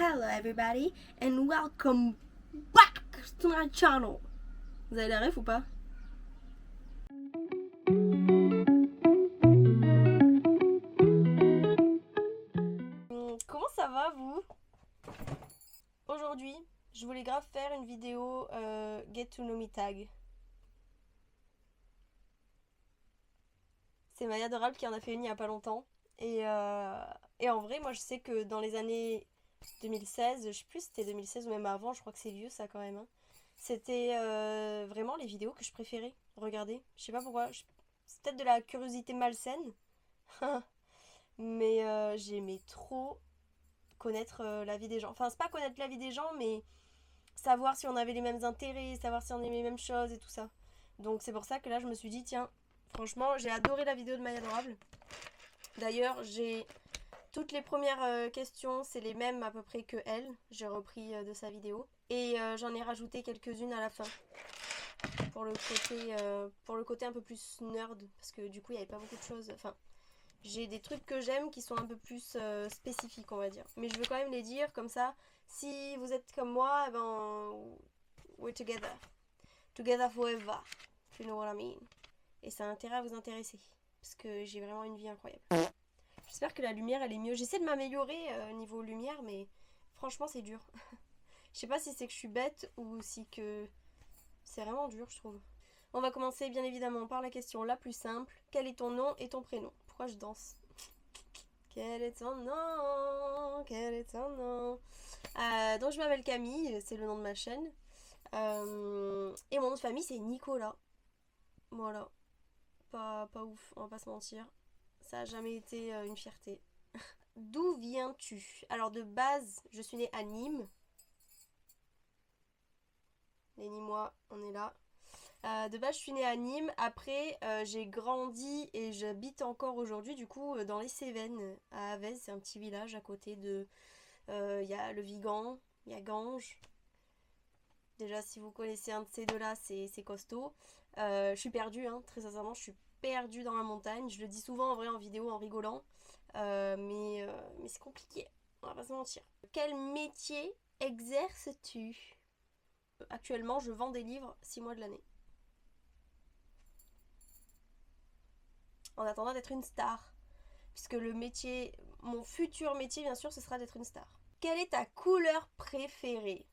Hello everybody and welcome back to my channel. Vous avez la ref ou pas? Comment ça va vous? Aujourd'hui, je voulais grave faire une vidéo Get to Know Me Tag. C'est Maya Adorable qui en a fait une il y a pas longtemps. Et en vrai, moi je sais que dans les années 2016, je sais plus si c'était 2016 ou même avant, je crois que c'est vieux ça quand même, hein. C'était vraiment les vidéos que je préférais regarder. Je sais pas pourquoi, c'est peut-être de la curiosité malsaine, mais j'aimais trop connaître la vie des gens. Enfin, c'est pas connaître la vie des gens, mais savoir si on avait les mêmes intérêts, savoir si on aimait les mêmes choses et tout ça. Donc c'est pour ça que là je me suis dit, tiens, franchement, j'ai adoré la vidéo de Maya Adorable. D'ailleurs, j'ai toutes les premières questions, c'est les mêmes à peu près que elle. J'ai repris de sa vidéo. Et j'en ai rajouté quelques-unes à la fin. Pour le côté un peu plus nerd. Parce que du coup, il n'y avait pas beaucoup de choses. Enfin, j'ai des trucs que j'aime qui sont un peu plus spécifiques, on va dire. Mais je veux quand même les dire, comme ça, si vous êtes comme moi, eh ben, we're together. Together forever. If you know what I mean. Et ça a intérêt à vous intéresser. Parce que j'ai vraiment une vie incroyable. J'espère que la lumière elle est mieux. J'essaie de m'améliorer niveau lumière, mais franchement c'est dur. Je sais pas si c'est que je suis bête ou si que c'est vraiment dur, je trouve. On va commencer bien évidemment par la question la plus simple. Quel est ton nom et ton prénom? Pourquoi je danse? Quel est ton nom? Quel est ton nom? Donc je m'appelle Camille, c'est le nom de ma chaîne. Et mon nom de famille c'est Nicolas. Voilà. Pas ouf, on va pas se mentir. Ça a jamais été une fierté. D'où viens-tu? Alors de base, je suis née à Nîmes. Les Nîmois, on est là. De base, je suis née à Nîmes. Après, j'ai grandi et j'habite encore aujourd'hui, du coup, dans les Cévennes, à Avez. C'est un petit village à côté de... Il y a le Vigan, il y a Ganges. Déjà, si vous connaissez un de ces deux-là, c'est costaud. Je suis perdue, hein, très sincèrement, je suis perdue dans la montagne. Je le dis souvent en vrai en vidéo en rigolant. Mais c'est compliqué, on va pas se mentir. Quel métier exerces-tu? Actuellement, je vends des livres 6 mois de l'année. En attendant d'être une star. Puisque le métier, mon futur métier, bien sûr, ce sera d'être une star. Quelle est ta couleur préférée?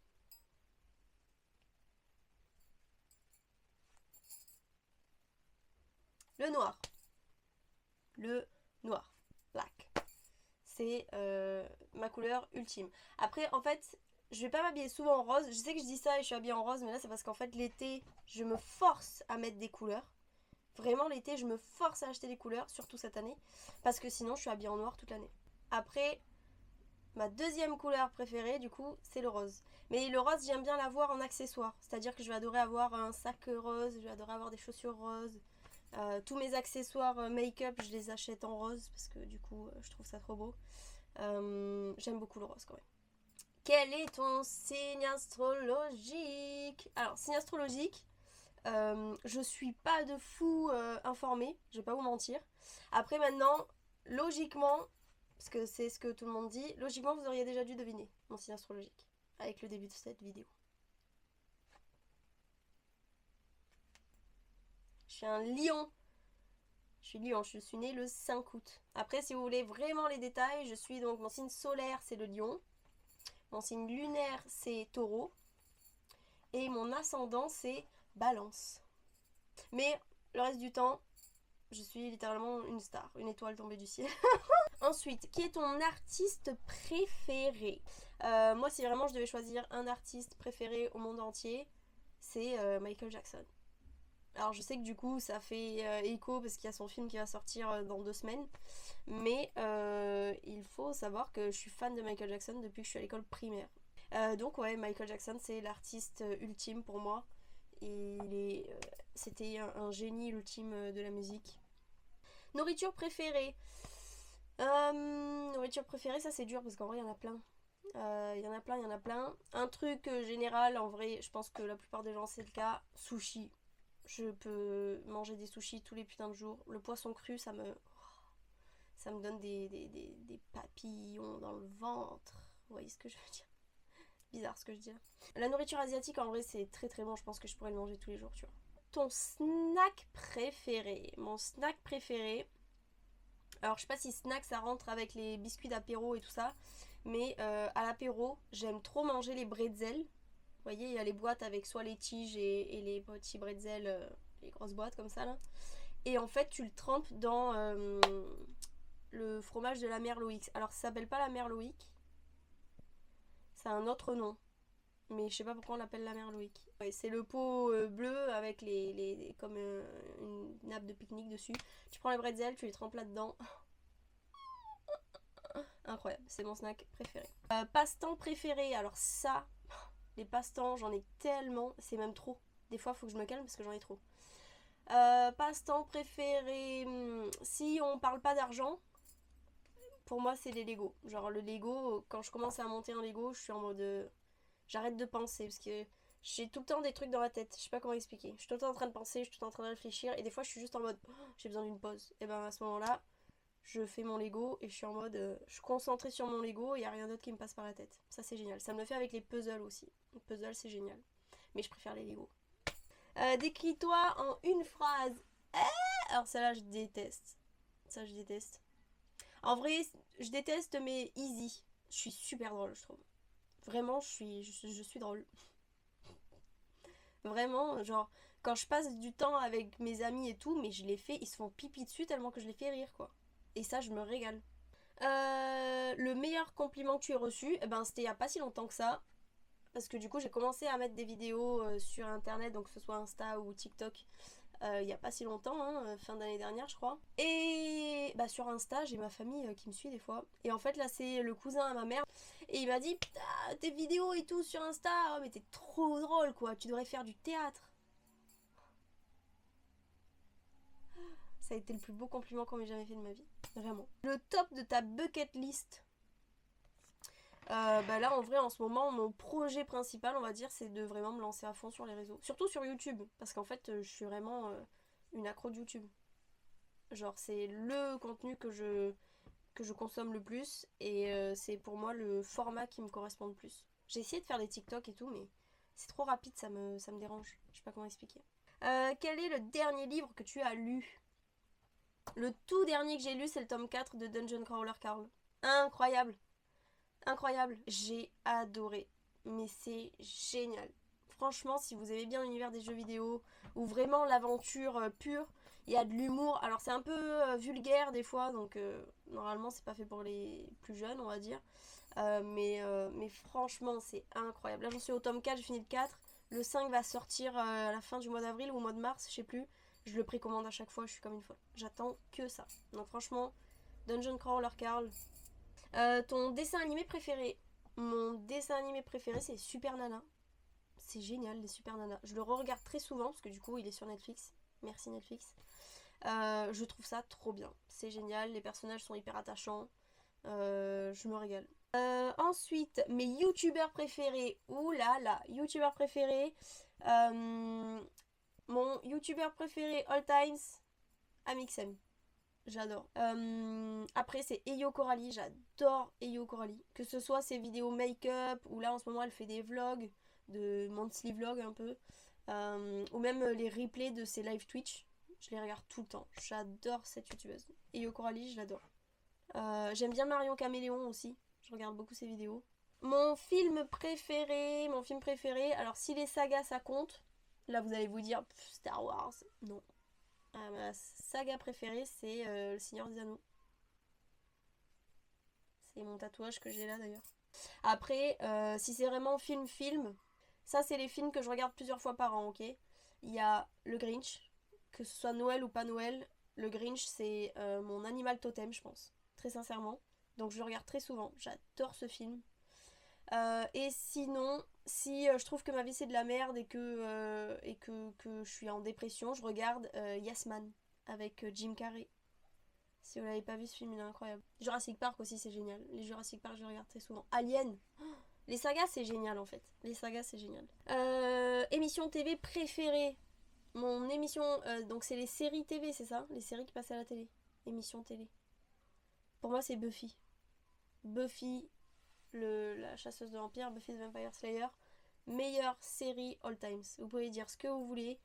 Le noir. Le noir. Black. C'est ma couleur ultime. Après, en fait, je vais pas m'habiller souvent en rose. Je sais que je dis ça et je suis habillée en rose, mais là, c'est parce qu'en fait, l'été, je me force à mettre des couleurs. Vraiment, l'été, je me force à acheter des couleurs, surtout cette année, parce que sinon, je suis habillée en noir toute l'année. Après, ma deuxième couleur préférée, du coup, c'est le rose. Mais le rose, j'aime bien l'avoir en accessoire. C'est-à-dire que je vais adorer avoir un sac rose, je vais adorer avoir des chaussures roses. Tous mes accessoires make-up, je les achète en rose, parce que du coup, je trouve ça trop beau. J'aime beaucoup le rose quand même. Quel est ton signe astrologique? Alors, signe astrologique, je suis pas de fou informée, je vais pas vous mentir. Après maintenant, logiquement, parce que c'est ce que tout le monde dit, logiquement vous auriez déjà dû deviner mon signe astrologique avec le début de cette vidéo. Je suis un lion. Je suis lion, je suis née le 5 août. Après, si vous voulez vraiment les détails, je suis donc, mon signe solaire c'est le lion. Mon signe lunaire c'est taureau. Et mon ascendant c'est balance. Mais le reste du temps, je suis littéralement une star, une étoile tombée du ciel. Ensuite, qui est ton artiste préféré? Moi, si vraiment je devais choisir un artiste préféré au monde entier, c'est Michael Jackson. Alors je sais que du coup ça fait écho parce qu'il y a son film qui va sortir dans 2 semaines. Mais il faut savoir que je suis fan de Michael Jackson depuis que je suis à l'école primaire. Donc ouais, Michael Jackson c'est l'artiste ultime pour moi. C'était un génie ultime de la musique. Nourriture préférée. Nourriture préférée, ça c'est dur parce qu'en vrai il y en a plein. Il y en a plein, il y en a plein. Un truc général, en vrai, je pense que la plupart des gens c'est le cas. Sushi. Je peux manger des sushis tous les putains de jours. Le poisson cru, ça me donne des papillons dans le ventre. Vous voyez ce que je veux dire? Bizarre ce que je dis là. La nourriture asiatique, en vrai, c'est très très bon. Je pense que je pourrais le manger tous les jours, tu vois. Ton snack préféré? Mon snack préféré... Alors, je sais pas si snack, ça rentre avec les biscuits d'apéro et tout ça. Mais à l'apéro, j'aime trop manger les bretzels. Vous voyez, il y a les boîtes avec soit les tiges et les petits bretzels, les grosses boîtes comme ça là. Et en fait, tu le trempes dans le fromage de la mère Loïc. Alors, ça s'appelle pas la mère Loïc. Ça a un autre nom. Mais je sais pas pourquoi on l'appelle la mère Loïc. Ouais, c'est le pot bleu avec comme une nappe de pique-nique dessus. Tu prends les bretzels, tu les trempes là-dedans. Incroyable, c'est mon snack préféré. Passe-temps préféré, alors ça, les passe-temps, j'en ai tellement, c'est même trop. Des fois, il faut que je me calme parce que j'en ai trop. Passe-temps préféré, si on parle pas d'argent, pour moi c'est les Lego. Genre le Lego, quand je commence à monter un Lego, je suis en mode... j'arrête de penser parce que j'ai tout le temps des trucs dans la tête. Je sais pas comment expliquer. Je suis tout le temps en train de penser, je suis tout le temps en train de réfléchir et des fois je suis juste en mode j'ai besoin d'une pause. Et ben à ce moment-là, je fais mon Lego et je suis en mode je suis concentrée sur mon Lego et il n'y a rien d'autre qui me passe par la tête. Ça c'est génial. Ça me le fait avec les puzzles aussi. Les puzzles c'est génial. Mais je préfère les Lego. Décris-toi en une phrase. Alors celle-là je déteste. Ça je déteste. En vrai, je déteste mais easy. Je suis super drôle je trouve. Vraiment je suis drôle. Vraiment, genre, quand je passe du temps avec mes amis et tout, mais je les fais, ils se font pipi dessus tellement que je les fais rire, quoi. Et ça, je me régale. Le meilleur compliment que tu aies reçu, eh ben, c'était il n'y a pas si longtemps que ça. Parce que du coup, j'ai commencé à mettre des vidéos sur internet, donc que ce soit Insta ou TikTok, il n'y a pas si longtemps, hein, fin d'année dernière, je crois. Et bah, sur Insta, j'ai ma famille qui me suit des fois. Et en fait, là, c'est le cousin à ma mère. Et il m'a dit, putain, tes vidéos et tout sur Insta, oh, mais t'es trop drôle, quoi. Tu devrais faire du théâtre. Ça a été le plus beau compliment qu'on m'ait jamais fait de ma vie. Vraiment. Le top de ta bucket list. Bah là en vrai en ce moment mon projet principal on va dire c'est de vraiment me lancer à fond sur les réseaux. Surtout sur YouTube. Parce qu'en fait je suis vraiment une accro de YouTube. Genre c'est le contenu que je consomme le plus. Et c'est pour moi le format qui me correspond le plus. J'ai essayé de faire des TikTok et tout mais c'est trop rapide, ça me dérange. Je sais pas comment expliquer. Quel est le dernier livre que tu as lu? Le tout dernier que j'ai lu, c'est le tome 4 de Dungeon Crawler Carl. Incroyable. Incroyable. J'ai adoré. Mais c'est génial. Franchement, si vous aimez bien l'univers des jeux vidéo, ou vraiment l'aventure pure, il y a de l'humour. Alors c'est un peu vulgaire des fois, donc normalement c'est pas fait pour les plus jeunes, on va dire. Mais franchement, c'est incroyable. Là j'en suis au tome 4, j'ai fini le 4. Le 5 va sortir à la fin du mois d'avril ou au mois de mars, je sais plus. Je le précommande à chaque fois, je suis comme une folle. J'attends que ça. Donc franchement, Dungeon Crawler Carl. Ton dessin animé préféré? Mon dessin animé préféré, c'est Super Nana. C'est génial, les Super Nana. Je le re-regarde très souvent, parce que du coup, il est sur Netflix. Merci Netflix. Je trouve ça trop bien. C'est génial, les personnages sont hyper attachants. Je me régale. Ensuite, mes youtubeurs préférés. Ouh là là, youtubeurs préférés. Mon youtubeur préféré all times, Amixem. J'adore. Après, c'est Eyo Coralie. J'adore Eyo Coralie. Que ce soit ses vidéos make-up, ou là en ce moment elle fait des vlogs, de monthly vlog un peu. Ou même les replays de ses live Twitch. Je les regarde tout le temps. J'adore cette youtubeuse. Eyo Coralie, je l'adore. J'aime bien Marion Caméléon aussi. Je regarde beaucoup ses vidéos. Mon film préféré. Alors, si les sagas ça compte, là vous allez vous dire Star Wars. Non. Ma saga préférée, c'est Le Seigneur des Anneaux. C'est mon tatouage que j'ai là d'ailleurs. Après, si c'est vraiment film, ça c'est les films que je regarde plusieurs fois par an, ok? Il y a Le Grinch, que ce soit Noël ou pas Noël. Le Grinch, c'est mon animal totem, je pense. Très sincèrement. Donc je le regarde très souvent. J'adore ce film. Et sinon, si je trouve que ma vie c'est de la merde que je suis en dépression, je regarde Yes Man avec Jim Carrey. Si vous l'avez pas vu, ce film il est incroyable. Jurassic Park aussi c'est génial. Les Jurassic Park je regarde très souvent. Alien. Les sagas c'est génial en fait. Les sagas c'est génial. Émission TV préférée. Mon émission, donc c'est les séries TV, c'est ça? Les séries qui passent à la télé. Émission télé. Pour moi c'est Buffy. Buffy. la chasseuse de vampires, Buffy the Vampire Slayer, meilleure série all times. Vous pouvez dire ce que vous voulez,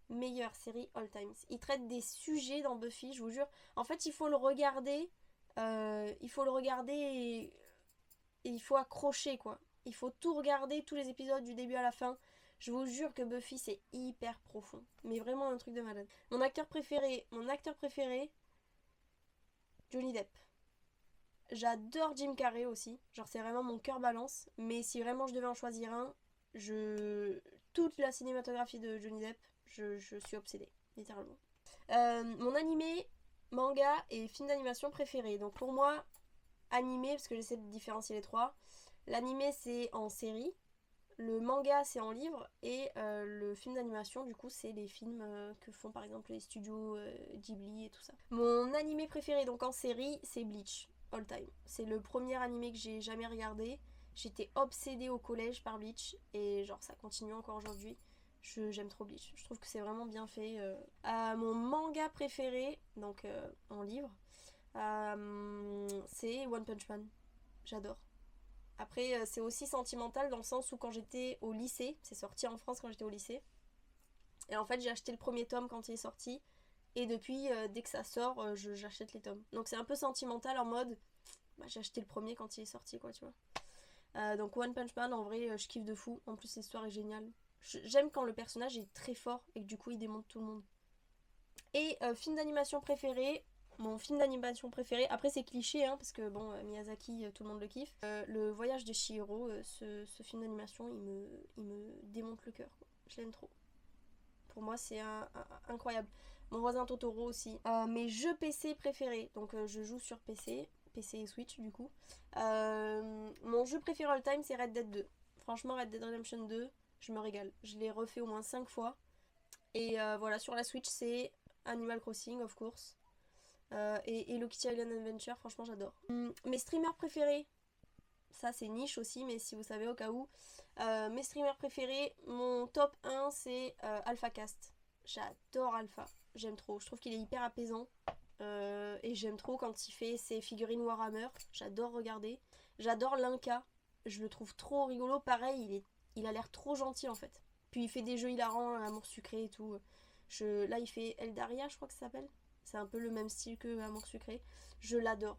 meilleure série all times. Il traite des sujets dans Buffy, je vous jure. En fait, il faut le regarder, et il faut accrocher, quoi. Il faut tout regarder, tous les épisodes du début à la fin. Je vous jure que Buffy, c'est hyper profond. Mais vraiment un truc de malade. Mon acteur préféré, Johnny Depp. J'adore Jim Carrey aussi. Genre, c'est vraiment mon cœur balance. Mais si vraiment je devais en choisir un, toute la cinématographie de Johnny Depp, je suis obsédée, littéralement. Mon animé, manga et film d'animation préféré. Donc pour moi, animé, parce que j'essaie de différencier les trois. L'animé, c'est en série. Le manga, c'est en livre. Et le film d'animation, du coup, c'est les films que font par exemple les studios Ghibli et tout ça. Mon animé préféré, donc en série, c'est Bleach. All time. C'est le premier animé que j'ai jamais regardé. J'étais obsédée au collège par Bleach. Et genre, ça continue encore aujourd'hui. J'aime trop Bleach. Je trouve que c'est vraiment bien fait. Mon manga préféré, donc en livre, c'est One Punch Man. J'adore. Après, c'est aussi sentimental dans le sens où quand j'étais au lycée, c'est sorti en France quand j'étais au lycée. Et en fait, j'ai acheté le premier tome quand il est sorti. Et depuis, dès que ça sort, j'achète les tomes. Donc c'est un peu sentimental en mode, bah, j'ai acheté le premier quand il est sorti, quoi, tu vois. Donc One Punch Man, en vrai, je kiffe de fou. En plus, l'histoire est géniale. J'aime quand le personnage est très fort et que du coup, il démonte tout le monde. Et film d'animation préféré, mon film d'animation préféré, après c'est cliché, hein, parce que bon, Miyazaki, tout le monde le kiffe. Le voyage de Chihiro, ce film d'animation, il me démonte le cœur. Je l'aime trop. Pour moi, c'est incroyable. Mon voisin Totoro aussi. Mes jeux PC préférés, donc je joue sur PC et Switch du coup. Mon jeu préféré all time, c'est Red Dead 2. Franchement, Red Dead Redemption 2, je me régale. Je l'ai refait au moins 5 fois. Et voilà, sur la Switch, c'est Animal Crossing, of course. Et Hello Kitty Island Adventure, franchement, j'adore. Mes streamers préférés, ça c'est niche aussi, mais si vous savez au cas où. Mes streamers préférés, mon top 1 c'est AlphaCast. J'adore Alpha, j'aime trop, je trouve qu'il est hyper apaisant. Et j'aime trop quand il fait ses figurines Warhammer, j'adore regarder. J'adore Linka, je le trouve trop rigolo, pareil, il a l'air trop gentil en fait. Puis il fait des jeux hilarants, Amour sucré et tout. Là il fait Eldaria, je crois que ça s'appelle. C'est un peu le même style que Amour sucré. Je l'adore.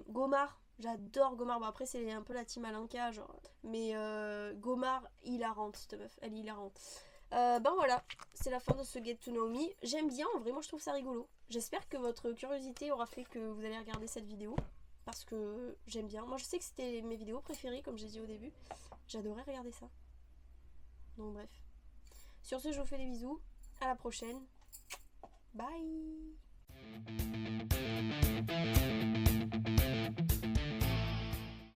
Gomar, j'adore Gomar. Bon, après, c'est un peu la team Alinka, genre. Mais Gomar, hilarante, cette meuf. Elle est hilarante. Ben voilà, c'est la fin de ce Get to Know Me. J'aime bien, en vrai, moi je trouve ça rigolo. J'espère que votre curiosité aura fait que vous allez regarder cette vidéo. Parce que j'aime bien. Moi, je sais que c'était mes vidéos préférées, comme j'ai dit au début. J'adorais regarder ça. Donc, bref. Sur ce, je vous fais des bisous. À la prochaine. Bye.